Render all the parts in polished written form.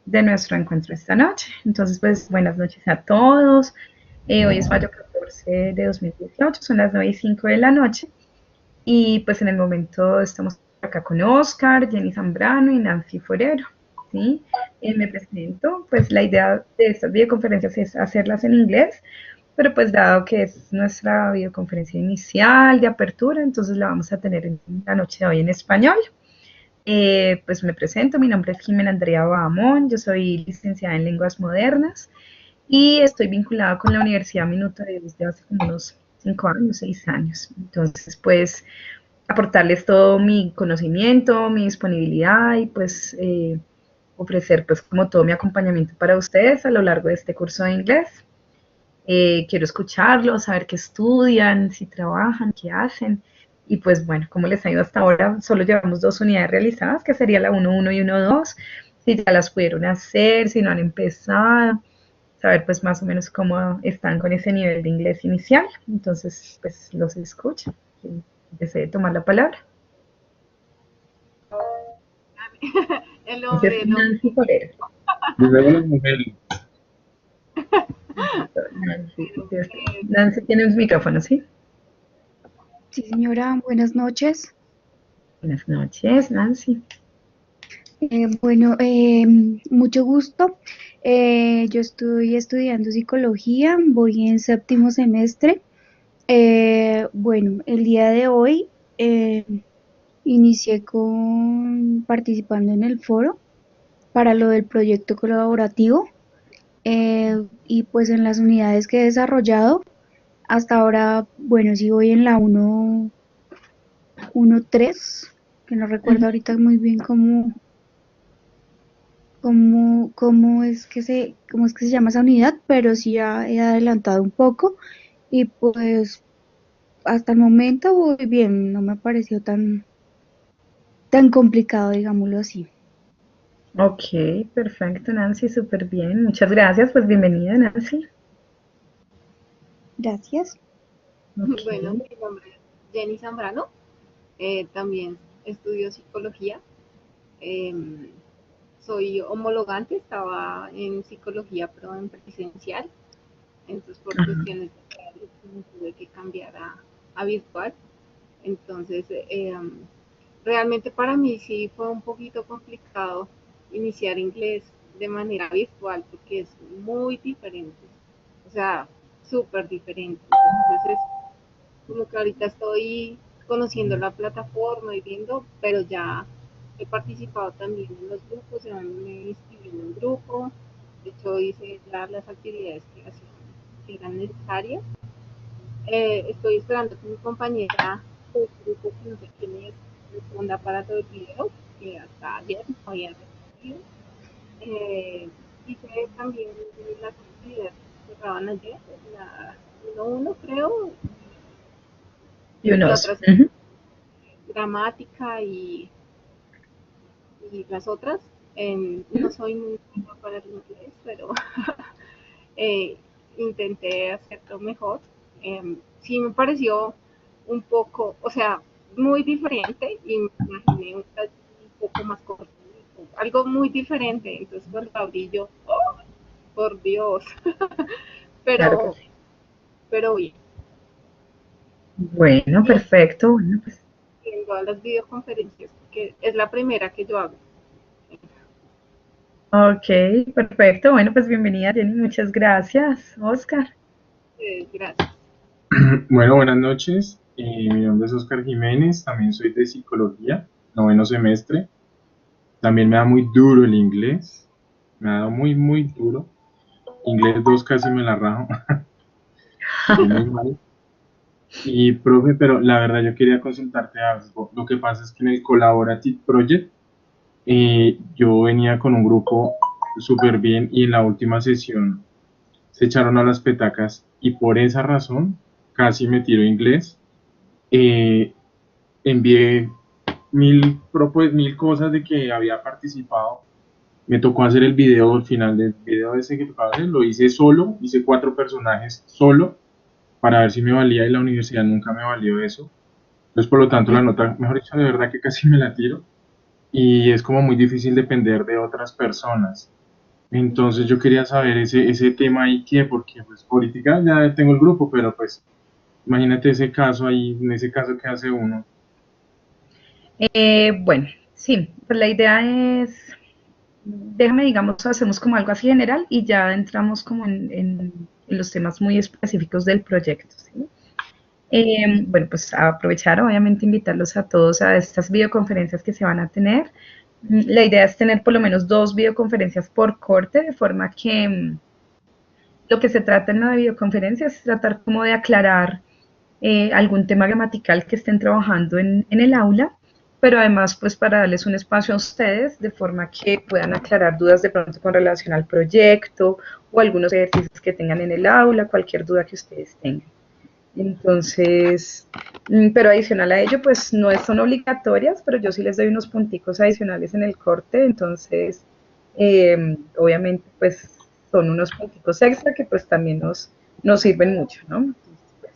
de nuestro encuentro esta noche. Entonces, pues buenas noches a todos. Hoy es mayo 14 de 2018, son las 9:05 de la noche. Y pues en el momento estamos acá con Oscar, Jenny Zambrano y Nancy Forero. ¿Sí? Me presento, pues la idea de estas videoconferencias es hacerlas en inglés, pero pues dado que es nuestra videoconferencia inicial de apertura, entonces la vamos a tener en la noche de hoy en español. Pues me presento, mi nombre es Jimena Andrea Bahamón, yo soy licenciada en Lenguas Modernas y estoy vinculada con la Universidad Minuto de desde hace como unos 5 años, 6 años. Entonces, pues aportarles todo mi conocimiento, mi disponibilidad y pues ofrecer pues como todo mi acompañamiento para ustedes a lo largo de este curso de inglés. Quiero escucharlos, saber qué estudian, si trabajan, qué hacen. Y pues bueno, como les ha ido hasta ahora, solo llevamos 2 unidades realizadas, que sería la 1.1 y 1.2. Si ya las pudieron hacer, si no han empezado, saber pues más o menos cómo están con ese nivel de inglés inicial. Entonces, pues los escucho. Desee tomar la palabra. El Entonces, hombre, el hombre. Nancy Forero. Primero las mujeres. Nancy, Bueno, Nancy tiene un micrófono, ¿sí? Sí, señora, buenas noches. Buenas noches, Nancy. Mucho gusto. Yo estoy estudiando psicología, voy en séptimo semestre. El día de hoy inicié participando en el foro para lo del proyecto colaborativo y pues en las unidades que he desarrollado. Hasta ahora, sí voy en la 1.3, que no recuerdo ahorita muy bien cómo es que se llama esa unidad, pero sí ya he adelantado un poco y pues hasta el momento voy bien, no me pareció tan complicado, digámoslo así. Ok, perfecto, Nancy, súper bien. Muchas gracias, pues bienvenida, Nancy. Gracias. Ok, bueno, mi nombre es Jenny Zambrano. También estudio psicología. em, Soy homologante, estaba en psicología, pero en presencial. Entonces, por ajá, cuestiones de horarios, me tuve que cambiar a virtual. Entonces, realmente para mí sí fue un poquito complicado iniciar inglés de manera virtual porque es muy diferente, o sea, súper diferente. Entonces, como que ahorita estoy conociendo la plataforma y viendo, pero ya he participado también en los grupos, ya me inscribí en un grupo, de hecho hice ya las actividades que eran necesarias. Estoy esperando que mi compañera del grupo, que no sé quién es, responda para todo el video, que hasta ayer no había respondido. Eh, Hice también las actividades que cerraban ayer, la 1.1 creo, y y unos. otras gramática y las otras. No soy muy buena para el inglés, pero eh, intenté hacerlo mejor. Sí me pareció un poco, o sea, muy diferente y me imaginé un poco más corto, algo muy diferente. Entonces cuando abrí yo, oh, por Dios, Claro que pero, sí. pero bien. Bueno, Y perfecto. Bueno, pues, en todas las videoconferencias, que es la primera que yo hago. ok, perfecto. Bueno, pues bienvenida, Jenny. Muchas gracias, Oscar. Gracias. Bueno, buenas noches. Mi nombre es Oscar Jiménez, también soy de psicología, noveno semestre. También me da muy duro el inglés, me ha dado muy, muy duro. Inglés 2 casi me la rajo, voy muy mal. Y profe, pero la verdad yo quería consultarte algo. Lo que pasa es que en el Collaborative Project yo venía con un grupo súper bien y en la última sesión se echaron a las petacas y por esa razón casi me tiro inglés. Eh, Envié mil cosas de que había participado. Me tocó hacer el video, al final del video ese que tocaba hacer, lo hice solo, hice 4 personajes solo para ver si me valía y la universidad nunca me valió eso. Entonces, por lo tanto, la nota, mejor dicho, de verdad que casi me la tiro y es como muy difícil depender de otras personas. Entonces yo quería saber ese tema ahí que, porque pues política ya tengo el grupo, pero pues imagínate ese caso ahí, en ese caso que hace uno. Bueno, sí, pues la idea es, déjame, digamos, hacemos como algo así general y ya entramos como en los temas muy específicos del proyecto, ¿sí? Bueno, pues aprovechar, obviamente, invitarlos a todos a estas videoconferencias que se van a tener. La idea es tener por lo menos 2 videoconferencias por corte, de forma que lo que se trata en la videoconferencia es tratar como de aclarar algún tema gramatical que estén trabajando en el aula, pero además pues para darles un espacio a ustedes de forma que puedan aclarar dudas de pronto con relación al proyecto o algunos ejercicios que tengan en el aula, cualquier duda que ustedes tengan. Entonces, pero adicional a ello, pues no son obligatorias, pero yo sí les doy unos punticos adicionales en el corte, entonces, obviamente, pues son unos punticos extra que pues también nos sirven mucho, ¿no? Entonces, pues,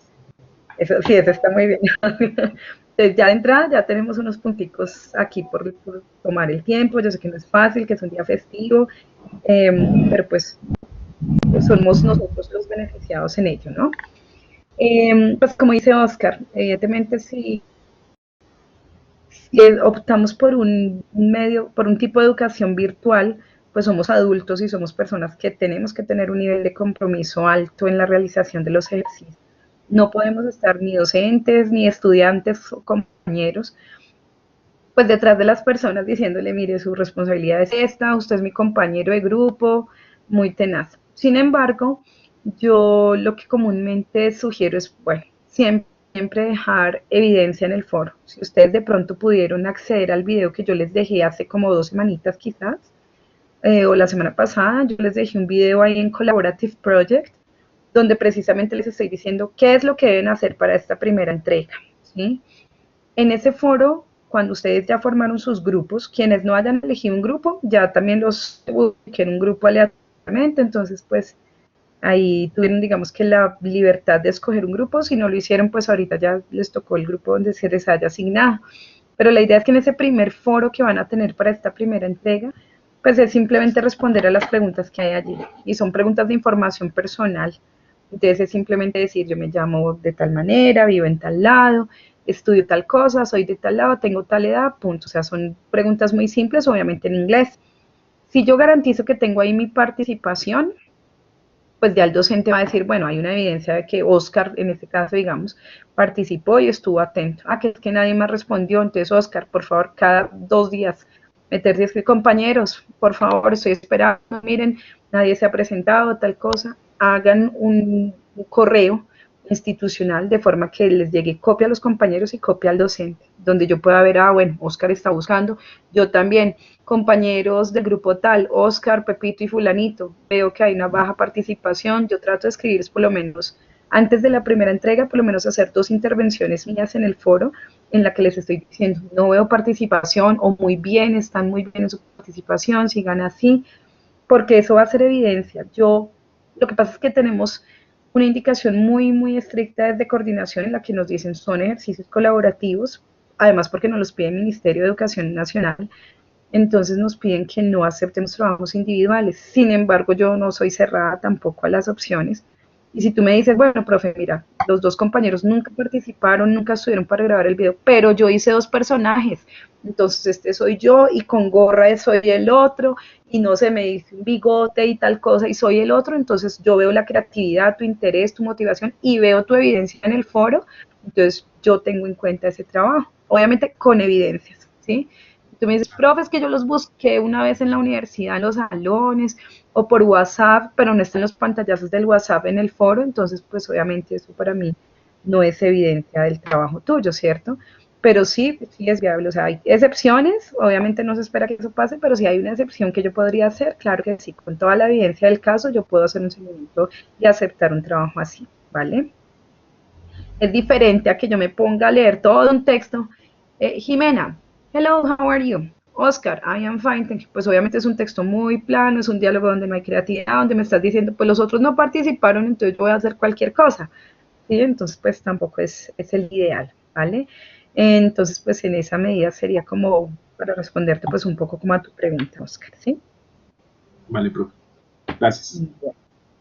eso sí, eso está muy bien. Entonces, ya de entrada ya tenemos unos punticos aquí por tomar el tiempo, yo sé que no es fácil, que es un día festivo, pero pues somos nosotros los beneficiados en ello, ¿no? Pues como dice Oscar, evidentemente si optamos por un medio, por un tipo de educación virtual, pues somos adultos y somos personas que tenemos que tener un nivel de compromiso alto en la realización de los ejercicios. No podemos estar ni docentes, ni estudiantes o compañeros, pues detrás de las personas diciéndole, mire, su responsabilidad es esta, usted es mi compañero de grupo, muy tenaz. Sin embargo, yo lo que comúnmente sugiero es, bueno, siempre dejar evidencia en el foro. Si ustedes de pronto pudieron acceder al video que yo les dejé hace como 2 semanitas quizás, o la semana pasada, yo les dejé un video ahí en Collaborative Project, donde precisamente les estoy diciendo qué es lo que deben hacer para esta primera entrega, ¿sí? En ese foro, cuando ustedes ya formaron sus grupos, quienes no hayan elegido un grupo, ya también los ubiqué en un grupo aleatoriamente, entonces pues ahí tuvieron digamos que la libertad de escoger un grupo, si no lo hicieron pues ahorita ya les tocó el grupo donde se les haya asignado. Pero la idea es que en ese primer foro que van a tener para esta primera entrega, pues es simplemente responder a las preguntas que hay allí. Y son preguntas de información personal. Entonces es simplemente decir, yo me llamo de tal manera, vivo en tal lado, estudio tal cosa, soy de tal lado, tengo tal edad, punto. O sea, son preguntas muy simples, obviamente en inglés. Si yo garantizo que tengo ahí mi participación, pues ya el docente va a decir, bueno, hay una evidencia de que Oscar, en este caso, digamos, participó y estuvo atento. Ah, que es que nadie más respondió, entonces Oscar, por favor, cada 2 días meterse y escribir, compañeros, por favor, estoy esperando, miren, nadie se ha presentado, tal cosa, hagan un correo institucional de forma que les llegue copia a los compañeros y copia al docente, donde yo pueda ver, ah, bueno, Oscar está buscando, yo también, compañeros del grupo tal, Oscar, Pepito y Fulanito, veo que hay una baja participación, yo trato de escribirles por lo menos antes de la primera entrega, por lo menos hacer 2 intervenciones mías en el foro en la que les estoy diciendo, no veo participación o muy bien, están muy bien en su participación, sigan así, porque eso va a ser evidencia. Lo que pasa es que tenemos una indicación muy estricta desde coordinación en la que nos dicen son ejercicios colaborativos, además porque nos los pide el Ministerio de Educación Nacional, entonces nos piden que no aceptemos trabajos individuales. Sin embargo, yo no soy cerrada tampoco a las opciones. Y si tú me dices, bueno, profe, mira, los 2 compañeros nunca participaron, nunca estuvieron para grabar el video, pero yo hice 2 personajes. Entonces, este soy yo y con gorra soy el otro y no se me dice un bigote y tal cosa y soy el otro. Entonces, yo veo la creatividad, tu interés, tu motivación y veo tu evidencia en el foro. Entonces, yo tengo en cuenta ese trabajo. Obviamente, con evidencias, ¿sí? Tú me dices, profe, es que yo los busqué una vez en la universidad, en los salones o por WhatsApp, pero no están los pantallazos del WhatsApp en el foro, entonces pues obviamente eso para mí no es evidencia del trabajo tuyo, ¿cierto? Pero sí, sí es viable, o sea, hay excepciones, obviamente no se espera que eso pase, pero si hay una excepción que yo podría hacer, claro que sí, con toda la evidencia del caso yo puedo hacer un seguimiento y aceptar un trabajo así, ¿vale? Es diferente a que yo me ponga a leer todo un texto. Jimena, hello, how are you? Oscar, I am fine, thank you. Pues obviamente es un texto muy plano, es un diálogo donde no hay creatividad, donde me estás diciendo, pues los otros no participaron, entonces yo voy a hacer cualquier cosa. ¿Sí? Entonces, pues tampoco es el ideal, ¿vale? Entonces, pues en esa medida sería como para responderte pues un poco como a tu pregunta, Oscar, ¿sí? Vale, profe. Gracias.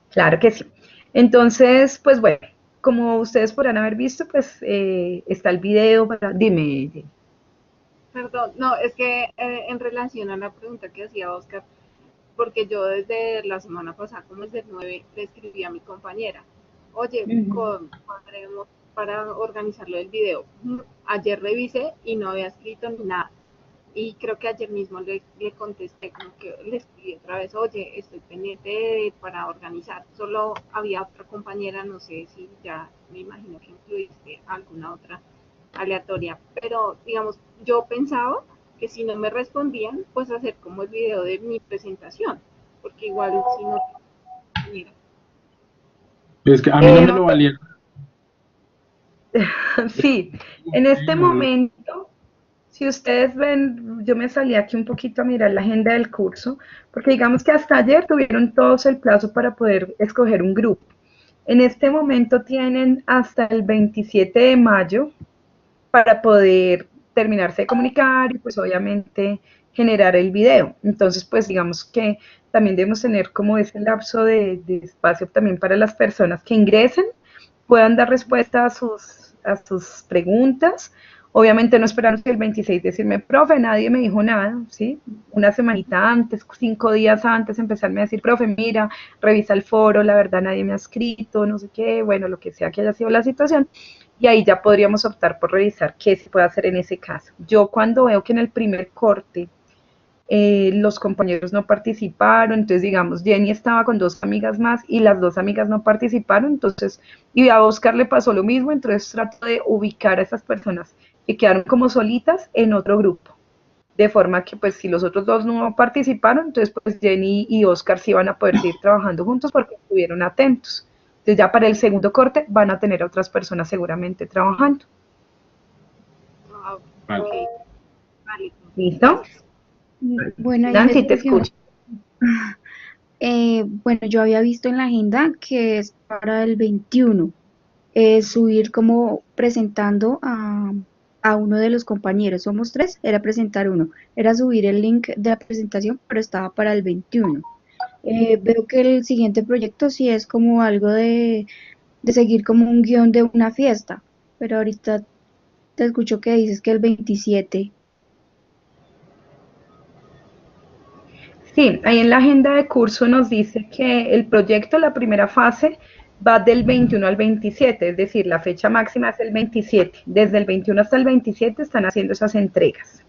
Claro que sí. Entonces, pues bueno, como ustedes podrán haber visto, pues está el video para... Dime. Perdón, no, es que en relación a la pregunta que hacía Oscar, porque yo desde la semana pasada, como desde el 9, le escribí a mi compañera, oye, Ujú. cuadremos para organizarlo del video. Ayer revisé y no había escrito ni nada. Y creo que ayer mismo le contesté, como que le escribí otra vez, oye, estoy pendiente para organizar. Solo había otra compañera, no sé si ya me imagino que incluiste alguna otra aleatoria, pero digamos, yo pensaba que si no me respondían, pues hacer como el video de mi presentación, porque igual si no, mira. Es que a mí no Eh, me lo valieron. sí, en este momento, si ustedes ven, yo me salí aquí un poquito a mirar la agenda del curso, porque digamos que hasta ayer tuvieron todos el plazo para poder escoger un grupo. En este momento tienen hasta el 27 de mayo para poder terminarse de comunicar y pues obviamente generar el video. Entonces pues digamos que también debemos tener como ese lapso de espacio también para las personas que ingresen, puedan dar respuesta a sus preguntas. Obviamente no esperaron que el 26 decirme, profe, nadie me dijo nada, ¿sí? Una semanita antes, 5 días antes, empezarme a decir, profe, mira, revisa el foro, la verdad nadie me ha escrito, no sé qué, bueno, lo que sea que haya sido la situación, y ahí ya podríamos optar por revisar qué se puede hacer en ese caso. Yo cuando veo que en el primer corte los compañeros no participaron, entonces digamos, Jenny estaba con 2 amigas más y las 2 amigas no participaron, entonces, y a Oscar le pasó lo mismo, entonces trato de ubicar a esas personas que quedaron como solitas en otro grupo, de forma que pues si los otros dos no participaron, entonces pues Jenny y Oscar sí van a poder seguir trabajando juntos porque estuvieron atentos. Entonces ya para el segundo corte van a tener a otras personas seguramente trabajando. Ah, Vale. ok, vale, ¿Listo? gracias. Bueno, ahí me Nancy, te surgió una. escucho. Bueno, yo había visto en la agenda que es para el 21, subir como presentando a uno de los compañeros. Somos tres, era presentar uno. Era subir el link de la presentación, pero estaba para el 21. Veo que el siguiente proyecto sí es como algo de seguir como un guión de una fiesta, pero ahorita te escucho que dices que el 27. Sí, ahí en la agenda de curso nos dice que el proyecto, la primera fase, va del 21 al 27, es decir, la fecha máxima es el 27. Desde el 21 hasta el 27 están haciendo esas entregas.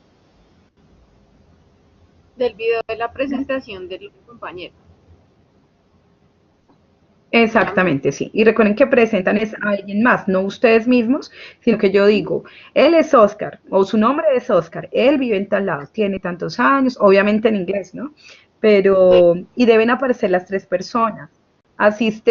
Del video de la presentación del compañero, solamente. Exactamente, sí. Y recuerden que presentan es a alguien más, no ustedes mismos, sino que yo digo, él es Oscar, o su nombre es Oscar, él vive en tal lado, tiene tantos años, obviamente en inglés, ¿no? Sí, Pero, y deben aparecer las 3 personas. Así,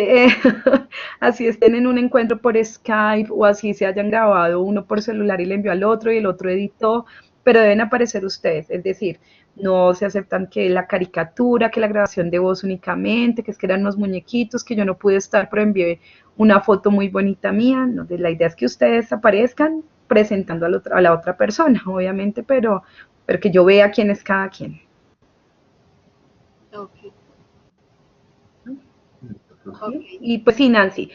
así estén en un encuentro por Skype o así se hayan grabado uno por celular y le envió al otro y el otro editó, pero deben aparecer ustedes, es decir, no se aceptan que la caricatura, que la grabación de voz únicamente, que es que eran unos muñequitos, que yo no pude estar, pero envié una foto muy bonita mía. No, la idea es que ustedes aparezcan presentando a la otra persona, obviamente, pero que yo vea quién es cada quien. ok, ok, ¿Sí? Y pues sí, Nancy,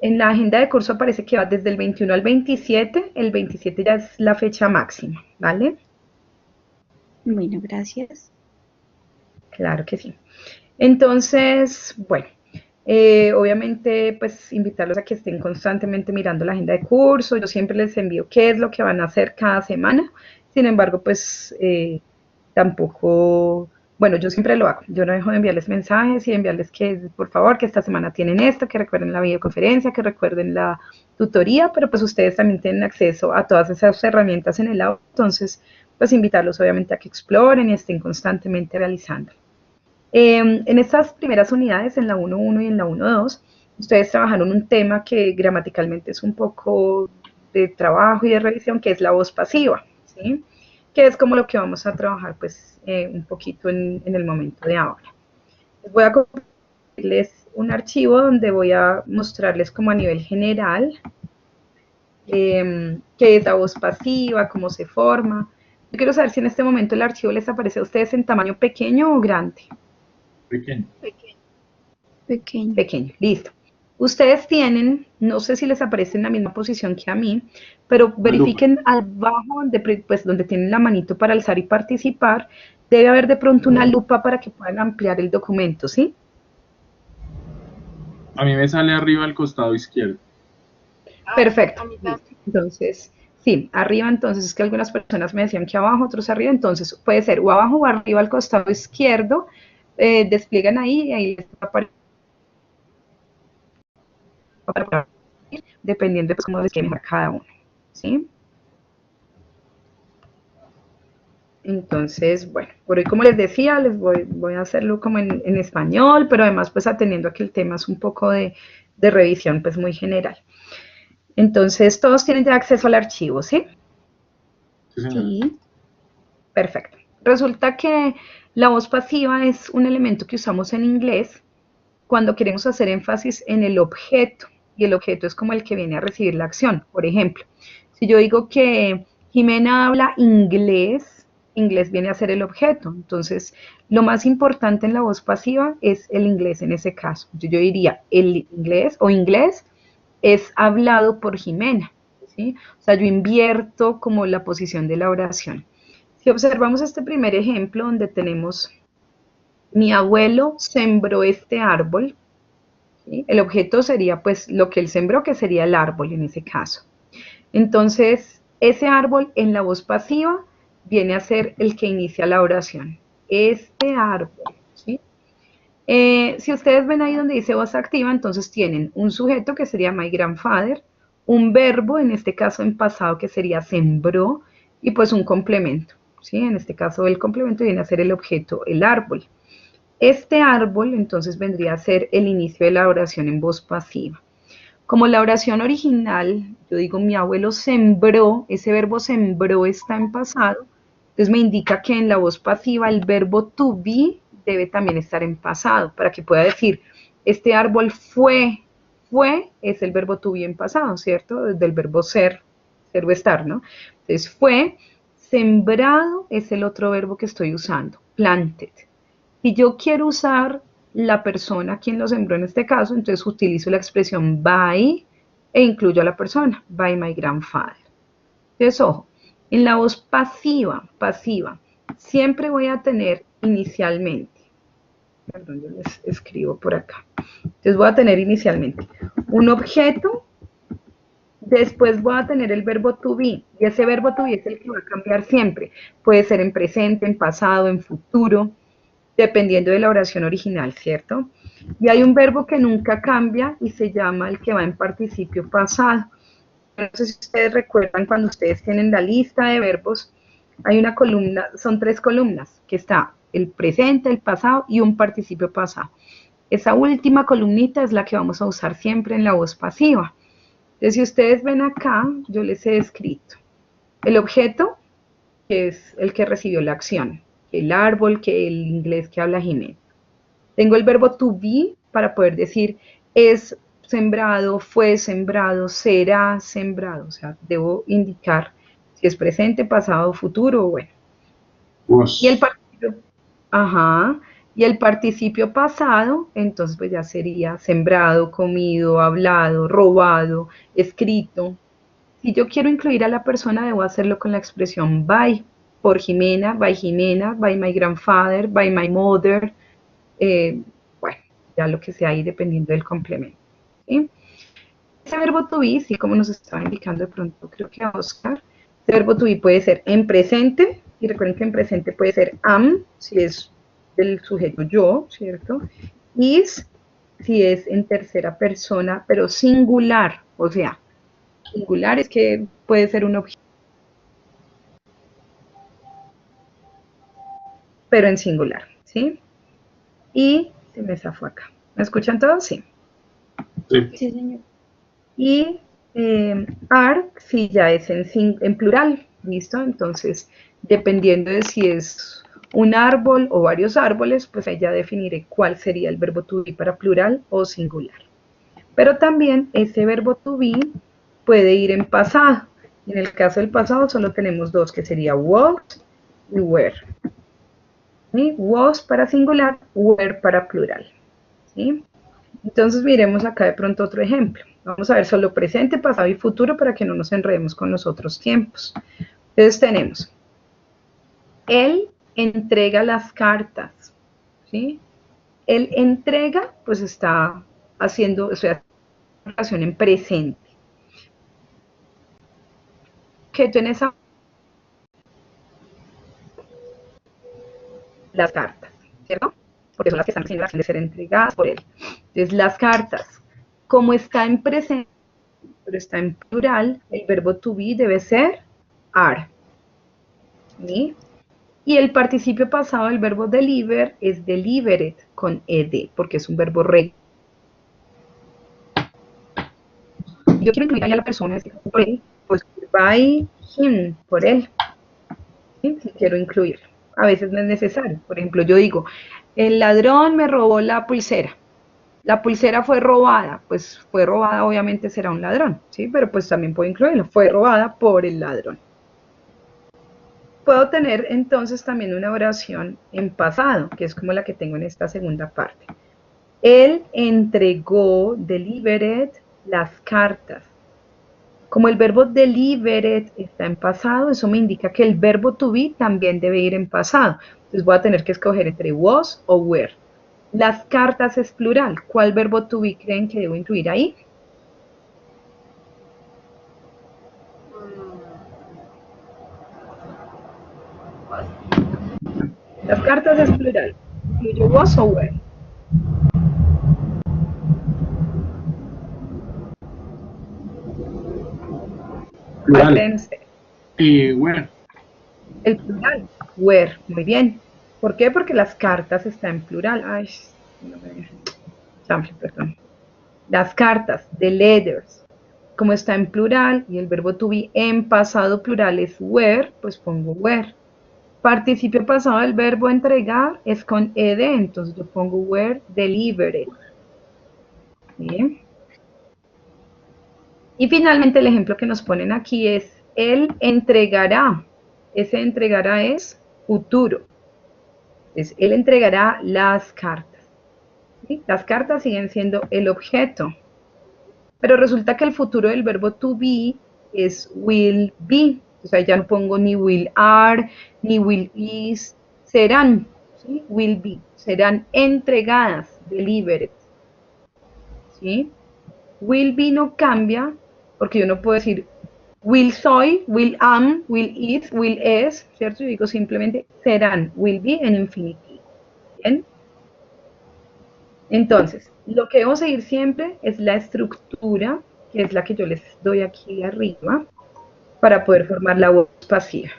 en la agenda de curso aparece que va desde el 21 al 27, el 27 ya es la fecha máxima, ¿vale? Bueno, gracias. Claro que sí. Entonces, bueno, obviamente, pues invitarlos a que estén constantemente mirando la agenda de curso. Yo siempre les envío qué es lo que van a hacer cada semana. Sin embargo, pues tampoco, bueno, yo siempre lo hago. Yo no dejo de enviarles mensajes y enviarles que, por favor, que esta semana tienen esto, que recuerden la videoconferencia, que recuerden la tutoría, pero pues ustedes también tienen acceso a todas esas herramientas en el aula. Entonces, pues invitarlos obviamente a que exploren y estén constantemente realizando. En estas primeras unidades, en la 1.1 y en la 1.2, ustedes trabajaron un tema que gramaticalmente es un poco de trabajo y de revisión, que es la voz pasiva, ¿sí? Que es como lo que vamos a trabajar pues un poquito en el momento de ahora. Les voy a compartirles un archivo donde voy a mostrarles como a nivel general qué es la voz pasiva, cómo se forma. Yo quiero saber si en este momento el archivo les aparece a ustedes en tamaño pequeño o grande. Pequeño. pequeño. Pequeño. Pequeño, listo. Ustedes tienen, no sé si les aparece en la misma posición que a mí, pero Una lupa. verifiquen abajo donde tienen la manito para alzar y participar, debe haber de pronto una lupa para que puedan ampliar el documento, ¿sí? A mí me sale arriba al costado izquierdo. Perfecto. A mí Listo. también. Entonces, sí, arriba, entonces es que algunas personas me decían que abajo, otros arriba, entonces puede ser o abajo o arriba al costado izquierdo, despliegan ahí y ahí les va a aparecer dependiendo de cómo les quede mejor a cada uno, ¿sí? Entonces, bueno, por hoy como les decía, voy a hacerlo como en español, pero además pues atendiendo a que el tema es un poco de revisión pues muy general. Entonces, todos tienen ya acceso al archivo, ¿sí? Sí, señora. Sí. Perfecto. Resulta que la voz pasiva es un elemento que usamos en inglés cuando queremos hacer énfasis en el objeto, y el objeto es como el que viene a recibir la acción. Por ejemplo, si yo digo que Jimena habla inglés, inglés viene a ser el objeto. Entonces, lo más importante en la voz pasiva es el inglés en ese caso. Yo diría el inglés o inglés es hablado por Jimena, ¿sí? O sea, yo invierto como la posición de la oración. Si observamos este primer ejemplo donde tenemos mi abuelo sembró este árbol, ¿sí? El objeto sería pues lo que él sembró, que sería el árbol en ese caso. Entonces, ese árbol en la voz pasiva viene a ser el que inicia la oración. Este árbol, ¿sí? Si ustedes ven ahí donde dice voz activa, entonces tienen un sujeto que sería my grandfather, un verbo, en este caso en pasado, que sería sembró, y pues un complemento, ¿sí? En este caso el complemento viene a ser el objeto, el árbol. Este árbol entonces vendría a ser el inicio de la oración en voz pasiva. Como la oración original, yo digo mi abuelo sembró, ese verbo sembró está en pasado, entonces me indica que en la voz pasiva el verbo to be debe también estar en pasado, para que pueda decir, este árbol fue es el verbo to be en pasado, ¿cierto? Del verbo ser o estar, ¿no? Entonces fue, sembrado es el otro verbo que estoy usando, planted. Si yo quiero usar la persona quien lo sembró en este caso, entonces utilizo la expresión by e incluyo a la persona, by my grandfather. Entonces, ojo, en la voz pasiva, siempre voy a tener inicialmente, perdón, yo les escribo por acá. Entonces voy a tener inicialmente un objeto, después voy a tener el verbo to be, y ese verbo to be es el que va a cambiar siempre. Puede ser en presente, en pasado, en futuro, dependiendo de la oración original, ¿cierto? Y hay un verbo que nunca cambia y se llama el que va en participio pasado. No sé si ustedes recuerdan cuando ustedes tienen la lista de verbos, hay una columna, son 3 columnas, que está el presente, el pasado y un participio pasado. Esa última columnita es la que vamos a usar siempre en la voz pasiva. Entonces, si ustedes ven acá, yo les he escrito el objeto, que es el que recibió la acción, el árbol, que el inglés que habla Jimena. Tengo el verbo to be para poder decir es sembrado, fue sembrado, será sembrado. O sea, debo indicar si es presente, pasado, futuro, bueno. Y el Was. participio, ajá, y el participio pasado, entonces pues ya sería sembrado, comido, hablado, robado, escrito. Si yo quiero incluir a la persona, debo hacerlo con la expresión by, por Jimena, by my grandfather, by my mother, eh, bueno, ya lo que sea ahí dependiendo del complemento. ¿Sí? Ese verbo to be, sí, como nos estaba indicando de pronto, creo que a Oscar, ese verbo to be puede ser en presente, y recuerden que en presente puede ser am, si es del sujeto yo, ¿cierto? Is, si es en tercera persona, pero singular, o sea, singular es que puede ser un objeto, pero en singular, ¿sí? Y se me zafó acá. ¿Me escuchan todos? Sí. Sí. Sí, señor. Y are, si ya es en plural, ¿listo? Entonces, dependiendo de si es un árbol o varios árboles, pues ahí ya definiré cuál sería el verbo to be para plural o singular. Pero también ese verbo to be puede ir en pasado. En el caso del pasado solo tenemos dos, que sería was y were. ¿Sí? Was para singular, were para plural. ¿Sí? Entonces miremos acá de pronto otro ejemplo. Vamos a ver solo presente, pasado y futuro para que no nos enredemos con los otros tiempos. Entonces tenemos, él entrega las cartas, ¿sí? Él entrega, pues está haciendo, o sea, oración en presente. Que tú en esa las cartas, ¿cierto? Porque son las que están haciendo la acción de ser entregadas por él. Entonces, las cartas, como está en presente, pero está en plural, el verbo to be debe ser are. ¿Sí? Y el participio pasado del verbo deliver es delivered con ed, porque es un verbo re. Yo quiero incluir ahí a la persona, por él, pues by him, por él. ¿Sí? Si quiero incluir. A veces no es necesario. Por ejemplo, yo digo, el ladrón me robó la pulsera. La pulsera fue robada, pues fue robada, obviamente será un ladrón, ¿sí? Pero pues también puedo incluirlo, fue robada por el ladrón. Puedo tener entonces también una oración en pasado, que es como la que tengo en esta segunda parte. Él entregó, delivered, las cartas. Como el verbo delivered está en pasado, eso me indica que el verbo to be también debe ir en pasado. Entonces voy a tener que escoger entre was o were. Las cartas es plural. ¿Cuál verbo to be creen que debo incluir ahí? Las cartas es plural. ¿Incluyo was o were? ¿Cuál Plural. creen ustedes? Bueno, El plural. Were. Muy bien. ¿Por qué? Porque las cartas están en plural. Ay, no me dejan. Sample, perdón. Las cartas, the letters. Como está en plural y el verbo to be en pasado plural es were, pues pongo were. Participio pasado del verbo entregar es con ed, entonces yo pongo were delivered. ¿Sí? Y finalmente el ejemplo que nos ponen aquí es él entregará. Ese entregará es futuro. Entonces, él entregará las cartas. ¿Sí? Las cartas siguen siendo el objeto. Pero resulta que el futuro del verbo to be es will be. O sea, ya no pongo ni will are, ni will is, serán, ¿sí? Will be, serán entregadas, delivered. ¿Sí? Will be no cambia, porque yo no puedo decir will soy, will am, will is, will is, ¿cierto? Yo digo simplemente serán, will be en infinitivo. ¿Bien? Entonces, lo que debo seguir siempre es la estructura, que es la que yo les doy aquí arriba, para poder formar la voz pasiva.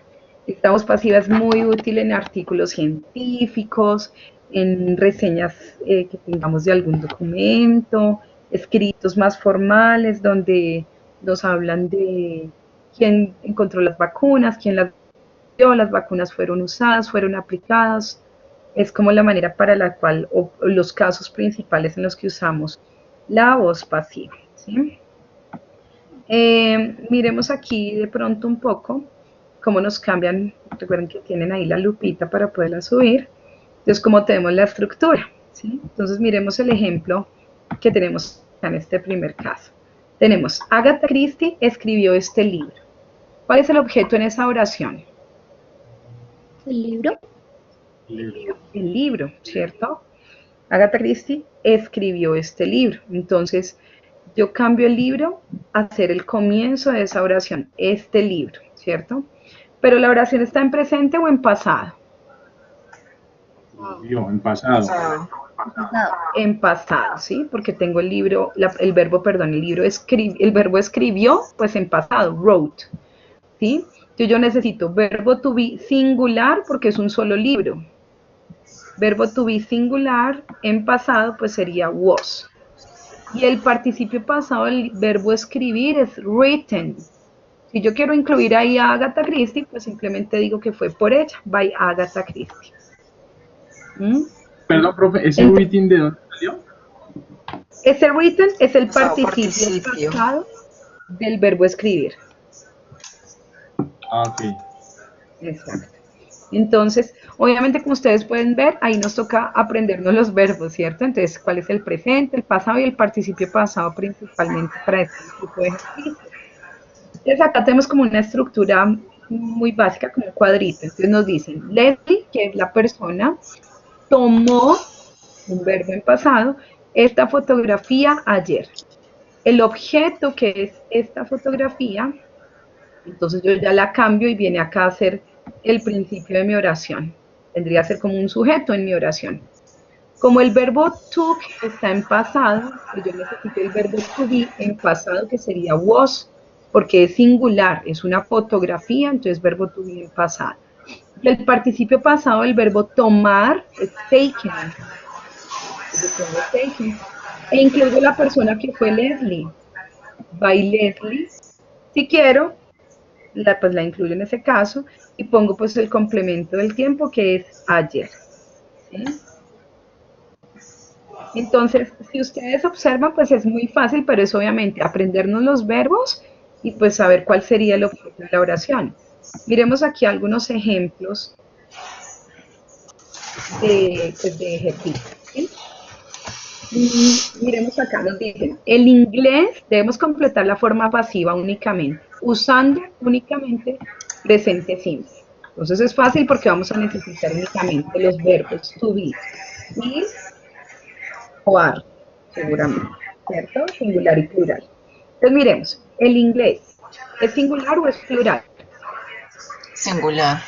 Esta voz pasiva es muy útil en artículos científicos, en reseñas que tengamos de algún documento, escritos más formales donde nos hablan de quién encontró las vacunas, quién las dio, las vacunas fueron usadas, fueron aplicadas. Es como la manera para la cual, o los casos principales en los que usamos la voz pasiva. ¿Sí? Miremos aquí de pronto un poco cómo nos cambian. Recuerden que tienen ahí la lupita para poderla subir. Entonces, cómo tenemos la estructura. ¿Sí? Entonces, miremos el ejemplo que tenemos en este primer caso. Tenemos, Agatha Christie escribió este libro. ¿Cuál es el objeto en esa oración? ¿El libro? El libro, ¿cierto? Agatha Christie escribió este libro. Entonces, yo cambio el libro a ser el comienzo de esa oración, este libro, ¿cierto? Pero la oración está en presente o en pasado. Yo, en pasado. En pasado, ¿sí? Porque tengo el libro, el verbo, perdón, el verbo escribió, pues en pasado, wrote, ¿sí? Entonces yo necesito verbo to be singular porque es un solo libro. Verbo to be singular en pasado, pues sería was. Y el participio pasado del verbo escribir es written. Si yo quiero incluir ahí a Agatha Christie, pues simplemente digo que fue por ella, by Agatha Christie. ¿Mm? Perdón, profe, ¿ese written de dónde salió? Ese written es el participio pasado del verbo escribir. Ah, ok. Exacto. Entonces, obviamente, como ustedes pueden ver, ahí nos toca aprendernos los verbos, ¿cierto? Entonces, ¿cuál es el presente, el pasado y el participio pasado principalmente para este tipo de ejercicio? Entonces, acá tenemos como una estructura muy básica, como un cuadrito. Entonces, nos dicen, Leslie, que es la persona, tomó un verbo en pasado, esta fotografía ayer. El objeto que es esta fotografía, entonces yo ya la cambio y viene acá a ser el principio de mi oración. Tendría que ser como un sujeto en mi oración. Como el verbo took está en pasado, pues yo necesito el verbo to be en pasado, que sería was, porque es singular, es una fotografía, entonces verbo to be en pasado. Y el participio pasado del verbo tomar es taken. E incluyo la persona que fue Leslie. By Leslie. Si quiero, pues la incluyo en ese caso y pongo pues el complemento del tiempo que es ayer. ¿Sí? Entonces, si ustedes observan, pues es muy fácil, pero es obviamente aprendernos los verbos y pues saber cuál sería el objeto de la oración. Miremos aquí algunos ejemplos de ejercicios. ¿Sí? Miremos acá, nos dicen, el inglés debemos completar la forma pasiva únicamente, usando únicamente presente simple. Entonces es fácil porque vamos a necesitar únicamente los verbos to be, y o are, seguramente, ¿cierto? Singular y plural. Entonces miremos, el inglés, ¿es singular o es plural? Singular.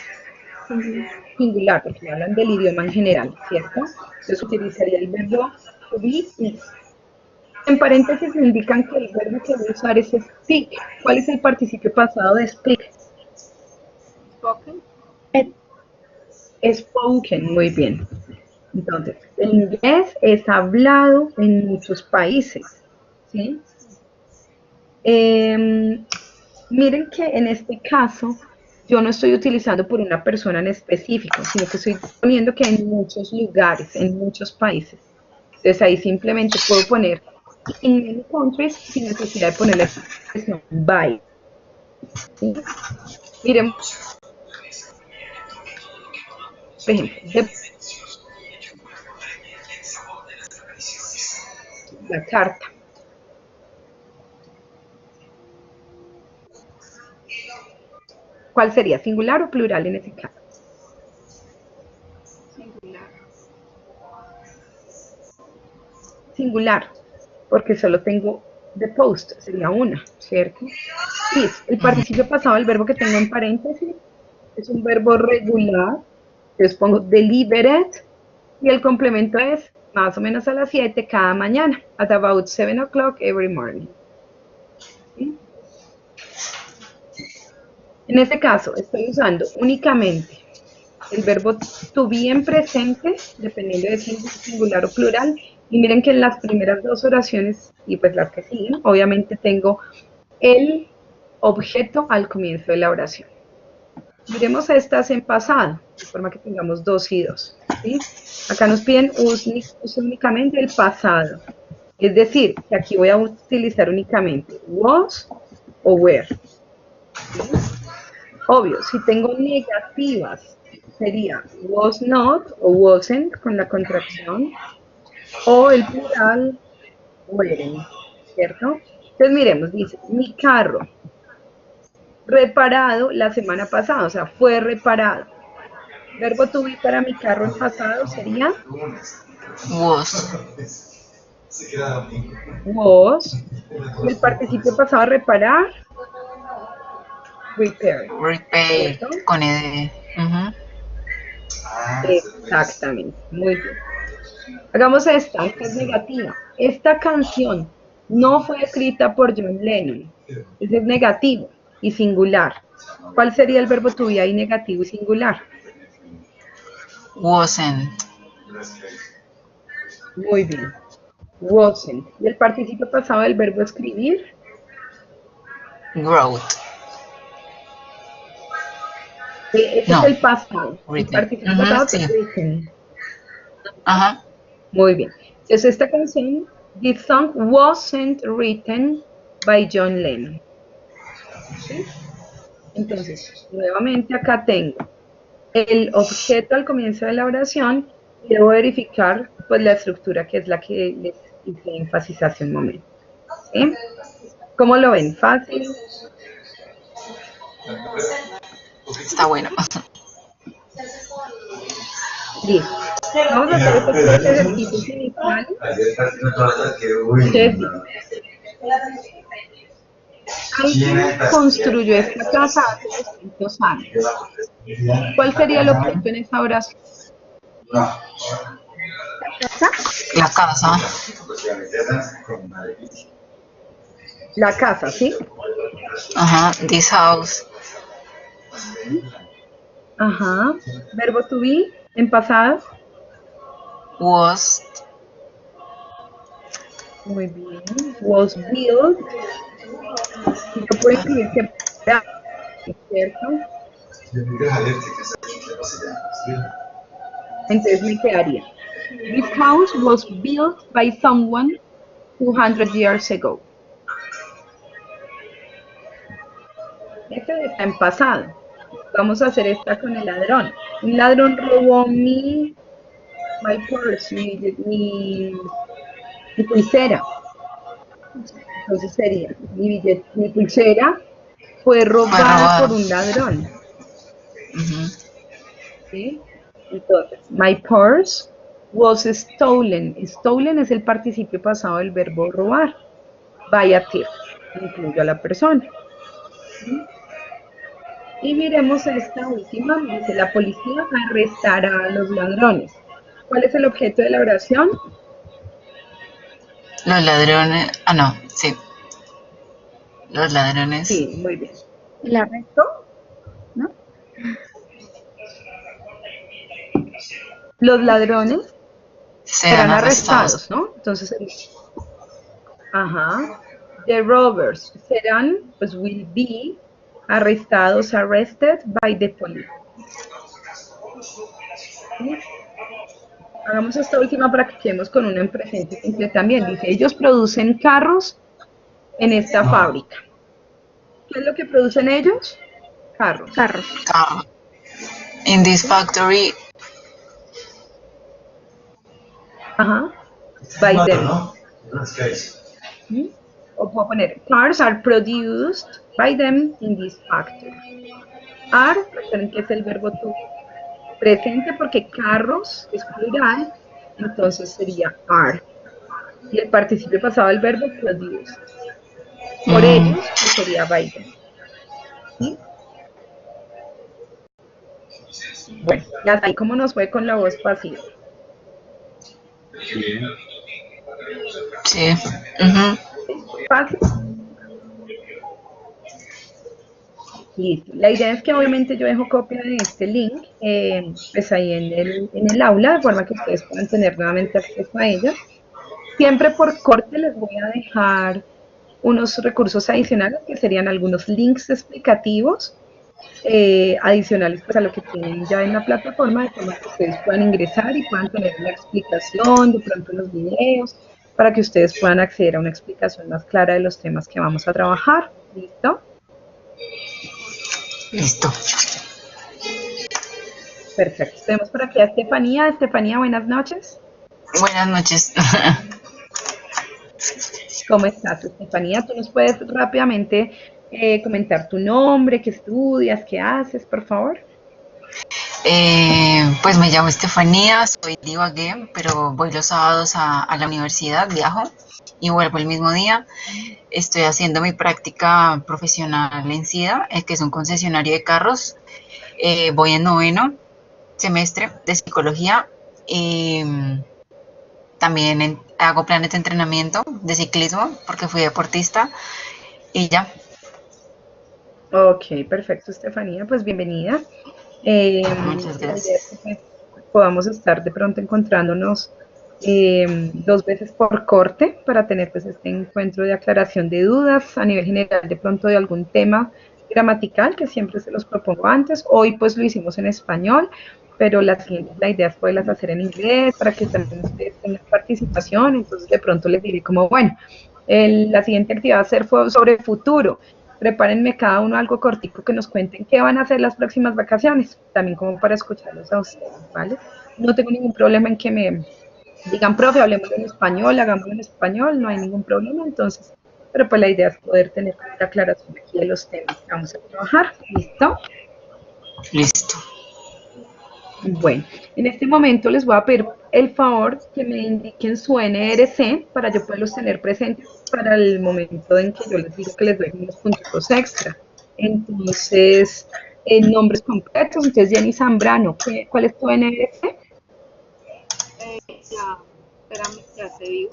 Singular, porque hablan del idioma en general, ¿cierto? Entonces utilizaría el verbo to be is. En paréntesis me indican que el verbo que voy a usar es speak. ¿Cuál es el participio pasado de speak? Spoken. Spoken, muy bien. Entonces, el inglés es hablado en muchos países, ¿sí? Miren que en este caso yo no estoy utilizando por una persona en específico, sino que estoy poniendo que en muchos lugares, en muchos países. Entonces ahí simplemente puedo poner in many countries sin necesidad de poner la expresión by. ¿Sí? Miren, por ejemplo, la carta. ¿Cuál sería? ¿Singular o plural en ese caso? Singular. Singular, porque solo tengo the post, sería una, ¿cierto? Sí, el participio pasado del verbo que tengo en paréntesis es un verbo regular, entonces pongo deliberate y el complemento es más o menos a las 7 cada mañana, at about 7 o'clock every morning. ¿Sí? En este caso estoy usando únicamente el verbo to be en presente, dependiendo de si es singular o plural, y miren que en las primeras dos oraciones, y pues las que siguen, obviamente tengo el objeto al comienzo de la oración. Miremos estas en pasado, de forma que tengamos 2 y 2. ¿Sí? Acá nos piden use únicamente el pasado. Es decir, que aquí voy a utilizar únicamente was o were. ¿Sí? Obvio, si tengo negativas, sería was not o wasn't con la contracción, o el plural weren't, ¿cierto? Entonces miremos, dice, mi carro reparado la semana pasada, o sea, fue reparado. Verbo to be para mi carro en pasado sería Was. was. Y el participio pasado reparar, repair. Repair. ¿Cierto? Con ed. Exactamente, muy bien. Hagamos esta es negativa. Esta canción no fue escrita por John Lennon. Ese es negativo y singular. ¿Cuál sería el verbo to be ahí negativo y singular? Wasn't. Muy bien. Wasn't. ¿Y el participio pasado del verbo escribir? Wrote. Ese No. es el pasado. El Written. participio pasado Sí. es written. Ajá. Muy bien. Entonces esta canción, this song wasn't written by John Lennon. ¿Sí? Entonces, nuevamente acá tengo el objeto al comienzo de la oración y debo verificar pues la estructura que es la que les hice énfasis hace un momento. ¿Sí? ¿Cómo lo ven? ¿Fácil? Está bueno. Listo. Vamos a hacer estos ejercicios iniciales. Jessy, alguien construyó esta casa hace 200 años. ¿Cuál sería el objeto en esa oración? La casa. La casa, ¿sí? Ajá. This house Ajá. Verbo to be en pasado. was. Muy bien. Was built. Yo puedo escribir que ¿cierto? Entonces me quedaría. This house was built by someone 200 years ago. Este está en pasado. Vamos a hacer esta con el ladrón. Un ladrón robó my purse, mi pulsera. Entonces sería, mi pulsera fue robada por un ladrón. ¿Sí? Entonces, my purse was stolen. Stolen es el participio pasado del verbo robar. By a thief. Incluyo a la persona. ¿Sí? Y miremos esta última, dice, la policía arrestará a los ladrones. ¿Cuál es el objeto de la oración? Los ladrones. Ah, no, sí. Los ladrones. Sí, muy bien. ¿El arresto? ¿No? Los ladrones serán arrestados. ¿no? Entonces, ajá. The robbers serán, pues will be arrestados, arrested by the police. ¿Sí? Hagamos esta última para que quedemos con una en presente simple también. Dice, ellos producen carros en esta fábrica. ¿Qué es lo que producen ellos? Carros. Carros. In this factory. Ajá. By them. ¿Sí? O puedo poner, cars are produced by them in this factory. Are, recuerden que es el verbo to. Presente porque carros es plural, entonces sería are. Y el participio pasado del verbo produce. Por ellos, pues sería by them. ¿Sí? Bueno, y hasta ahí cómo nos fue con la voz pasiva. Bien. Sí. Fácil. Listo. La idea es que obviamente yo dejo copia de este link pues ahí en el aula, de forma que ustedes puedan tener nuevamente acceso a ella. Siempre por corte les voy a dejar unos recursos adicionales que serían algunos links explicativos adicionales pues a lo que tienen ya en la plataforma, de forma que ustedes puedan ingresar y puedan tener una explicación, de pronto los videos, para que ustedes puedan acceder a una explicación más clara de los temas que vamos a trabajar. ¿Listo? Listo. Perfecto. Tenemos por aquí a Estefanía. Estefanía, buenas noches. Buenas noches. ¿Cómo estás, Estefanía? ¿Tú nos puedes rápidamente comentar tu nombre, qué estudias, qué haces, por favor? Pues me llamo Estefanía, soy de Ibagué, pero voy los sábados a la universidad, viajo y vuelvo el mismo día. Estoy haciendo mi práctica profesional en SIDA, que es un concesionario de carros. Voy en 9º semestre de psicología y también hago planes de entrenamiento de ciclismo porque fui deportista y ya. Ok, perfecto, Estefanía, pues bienvenida. Muchas gracias. La idea es que pues, podamos estar de pronto encontrándonos 2 veces por corte para tener pues este encuentro de aclaración de dudas a nivel general de pronto de algún tema gramatical que siempre se los propongo antes. Hoy pues lo hicimos en español, pero la idea es poderlas hacer en inglés para que también ustedes tengan participación. Entonces de pronto les diré como, bueno, la siguiente actividad va a ser sobre futuro. prepárenme cada uno algo cortico que nos cuenten qué van a hacer las próximas vacaciones, también como para escucharlos a ustedes, ¿vale? No tengo ningún problema en que me digan, profe, hablemos en español, hagámoslo en español, no hay ningún problema, entonces, pero pues la idea es poder tener la aclaración aquí de los temas que vamos a trabajar, ¿listo? Listo. Bueno, en este momento les voy a pedir el favor que me indiquen su NRC para yo poderlos tener presentes para el momento en que yo les digo que les doy unos puntos extra. Entonces, nombres completos, entonces Jenny Zambrano, ¿cuál es tu NRC? Ya, espérame, ya te digo.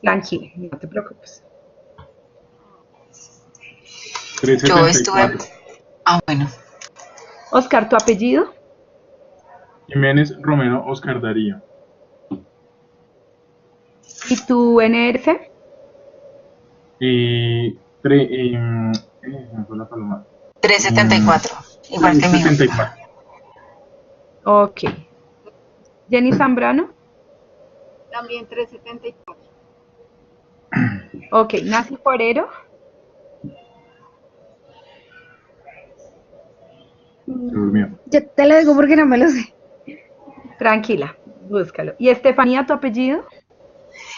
Tranquila, no te preocupes. Yo estuve... 374. Bueno. Oscar, ¿tu apellido? Jiménez Romero Oscar Darío. ¿Y tu NRC? Me fue la paloma. 374. Igual que mío. 374. Ok. Jenny Zambrano. También 374. Ok. Nancy Forero. Se durmió. Yo te lo digo porque no me lo sé. Tranquila, búscalo. ¿Y Estefanía, tu apellido?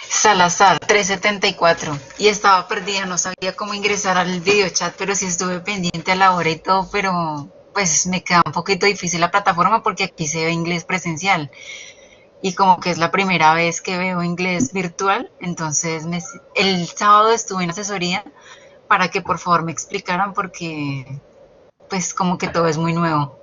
Salazar, 374. Y estaba perdida, no sabía cómo ingresar al videochat, pero sí estuve pendiente a la hora y todo, pero pues me queda un poquito difícil la plataforma porque aquí se ve inglés presencial. Y como que es la primera vez que veo inglés virtual, entonces el sábado estuve en asesoría para que por favor me explicaran porque pues como que todo es muy nuevo.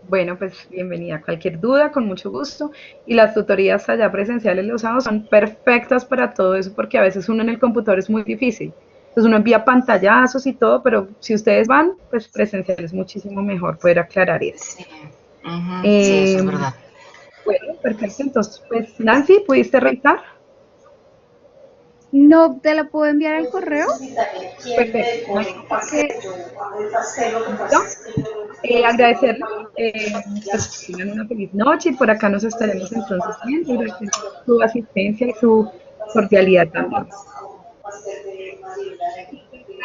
Bueno, pues bienvenida. Cualquier duda, con mucho gusto. Y las tutorías allá presenciales los sábados son perfectas para todo eso, porque a veces uno en el computador es muy difícil. Entonces uno envía pantallazos y todo, pero si ustedes van, pues presencial es muchísimo mejor poder aclarar eso. Sí, sí, eso es verdad. Bueno, perfecto. Entonces, pues Nancy, ¿pudiste revisar? No, ¿te lo puedo enviar al correo? Perfecto. Agradecerles, pues, que tengan una feliz noche y por acá nos estaremos entonces viendo. Gracias por su asistencia y su cordialidad también.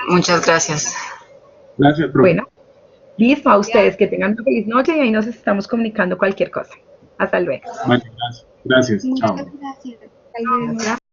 Muchas gracias. Gracias, profe. Bueno, listo, a ustedes que tengan una feliz noche y ahí nos estamos comunicando cualquier cosa. Hasta luego. Vale, gracias. Gracias. Muchas Chao. gracias. Hasta luego.